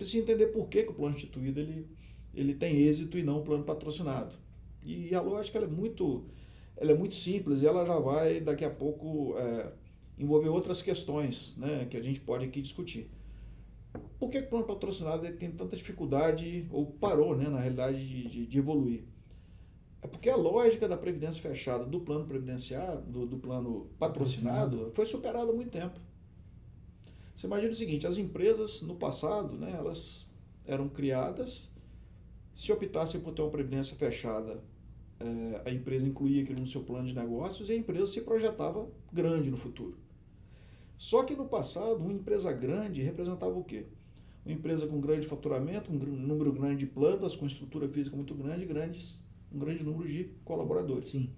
precisa entender por que o plano instituído ele tem êxito e não o plano patrocinado. E a lógica ela é muito simples e ela já vai daqui a pouco envolver outras questões, né, que a gente pode aqui discutir. Por que o plano patrocinado ele tem tanta dificuldade, ou parou, né, na realidade, de evoluir? É porque a lógica da previdência fechada do plano previdenciário, do plano patrocinado, foi superada há muito tempo. Você imagina o seguinte, as empresas no passado, né, elas eram criadas, se optassem por ter uma previdência fechada, a empresa incluía aquilo no seu plano de negócios e a empresa se projetava grande no futuro. Só que no passado, uma empresa grande representava o quê? Uma empresa com grande faturamento, um número grande de plantas, com estrutura física muito grande, um grande número de colaboradores. Sim.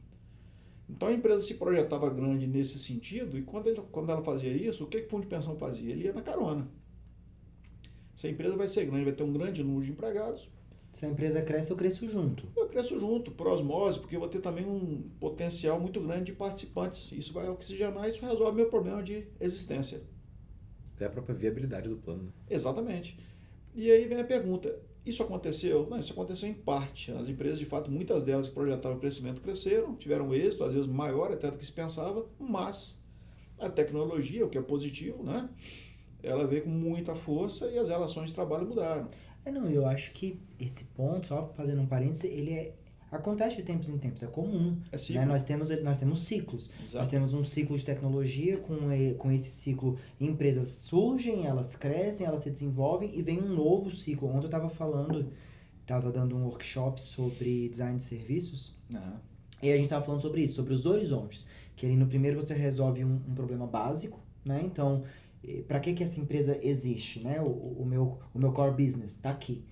Então a empresa se projetava grande nesse sentido e quando ela fazia isso, o que o fundo de pensão fazia? Ele ia na carona. Se a empresa vai ser grande, vai ter um grande número de empregados, Se a empresa cresce, eu cresço junto. eu cresço junto, por osmose, porque eu vou ter também um potencial muito grande de participantes. Isso vai oxigenar, isso resolve meu problema de existência. É a própria viabilidade do plano. Né? Exatamente. E aí vem a pergunta, isso aconteceu? Não, isso aconteceu em parte. As empresas, de fato, muitas delas que projetavam crescimento cresceram, tiveram êxito, às vezes maior até do que se pensava, mas a tecnologia, o que é positivo, né? Ela veio com muita força e as relações de trabalho mudaram. Não, eu acho que esse ponto, só fazendo um parêntese, acontece de tempos em tempos, é comum. É ciclo. Né? Nós temos ciclos. Exato. Nós temos um ciclo de tecnologia, com esse ciclo, empresas surgem, elas crescem, elas se desenvolvem e vem um novo ciclo. Ontem eu estava dando um workshop sobre design de serviços, e a gente estava falando sobre isso, sobre os horizontes. Que ali no primeiro você resolve um problema básico, né? Então, para que essa empresa existe, né? O meu core business está aqui.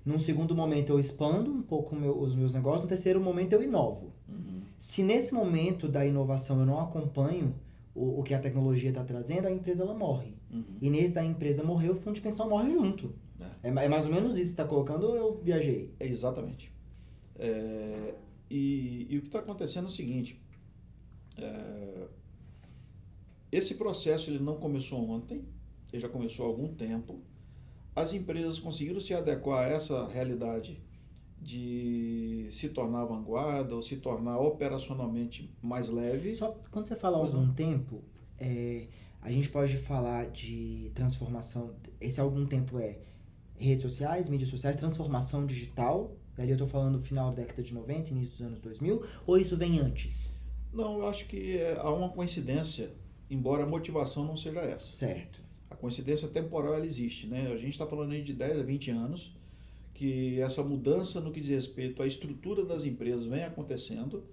Num segundo momento eu expando um pouco os meus negócios, no terceiro momento eu inovo. Se nesse momento da inovação eu não acompanho o que a tecnologia está trazendo, a empresa ela morre. E nesse da empresa morrer, o fundo de pensão morre junto. É mais ou menos isso que você está colocando ou eu viajei? Exatamente. E o que está acontecendo é o seguinte, esse processo ele não começou ontem, ele já começou há algum tempo. As empresas conseguiram se adequar a essa realidade de se tornar vanguarda ou se tornar operacionalmente mais leve. Só quando você fala algum tempo, a gente pode falar de transformação. Esse algum tempo é redes sociais, mídias sociais, transformação digital. Ali eu estou falando final da década de 90, início dos anos 2000, ou isso vem antes? Não, eu acho que há uma coincidência, embora a motivação não seja essa. Certo. A coincidência temporal ela existe, né? A gente está falando aí de 10 a 20 anos que essa mudança no que diz respeito à estrutura das empresas vem acontecendo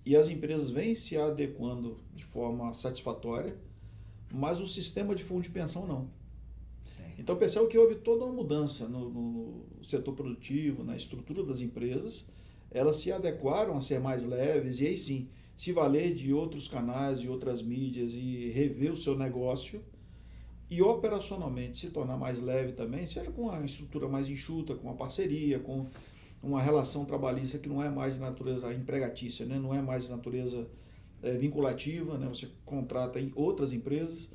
e as empresas vêm se adequando de forma satisfatória, mas o sistema de fundo de pensão não. Certo. Então percebe que houve toda uma mudança no setor produtivo, na estrutura das empresas, elas se adequaram a ser mais leves e aí sim, se valer de outros canais, de outras mídias e rever o seu negócio e operacionalmente se tornar mais leve também, seja com uma estrutura mais enxuta, com uma parceria, com uma relação trabalhista que não é mais de natureza empregatícia, né? Não é mais de natureza vinculativa, né? Você contrata em outras empresas.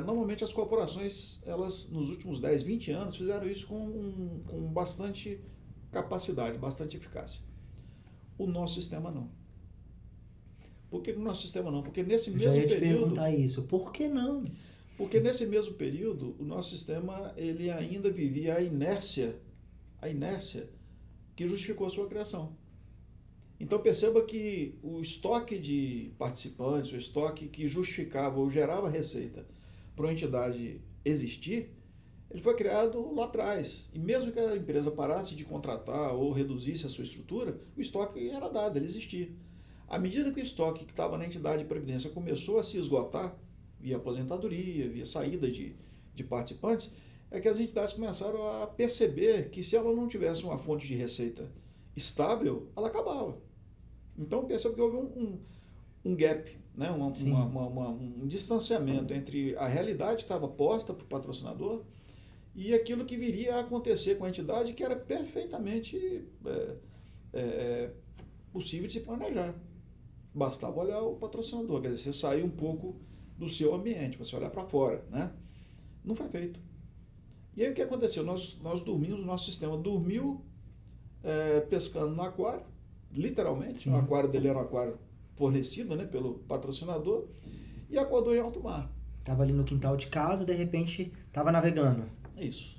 Normalmente as corporações, elas nos últimos 10, 20 anos fizeram isso com bastante capacidade, bastante eficácia. O nosso sistema não. Por que o nosso sistema não? Porque nesse mesmo período... Já ia te perguntar isso. Por que não? Porque nesse mesmo período, o nosso sistema ele ainda vivia a inércia que justificou a sua criação. Então perceba que o estoque de participantes, o estoque que justificava ou gerava receita para uma entidade existir, ele foi criado lá atrás. E mesmo que a empresa parasse de contratar ou reduzisse a sua estrutura, o estoque era dado, ele existia. À medida que o estoque que estava na entidade de previdência começou a se esgotar, via aposentadoria, via saída de participantes, é que as entidades começaram a perceber que se ela não tivesse uma fonte de receita estável, ela acabava. Então percebe que houve um gap, né? Um distanciamento entre a realidade que estava posta para o patrocinador e aquilo que viria a acontecer com a entidade que era perfeitamente possível de se planejar. Bastava olhar o patrocinador, quer dizer, você sair um pouco do seu ambiente, você olhar para fora, né? Não foi feito. E aí o que aconteceu? Nós dormimos, o nosso sistema dormiu pescando no aquário, literalmente. Sim. O aquário dele era um aquário fornecido, né, pelo patrocinador, e acordou em alto mar. Tava ali no quintal de casa, de repente tava navegando. É isso.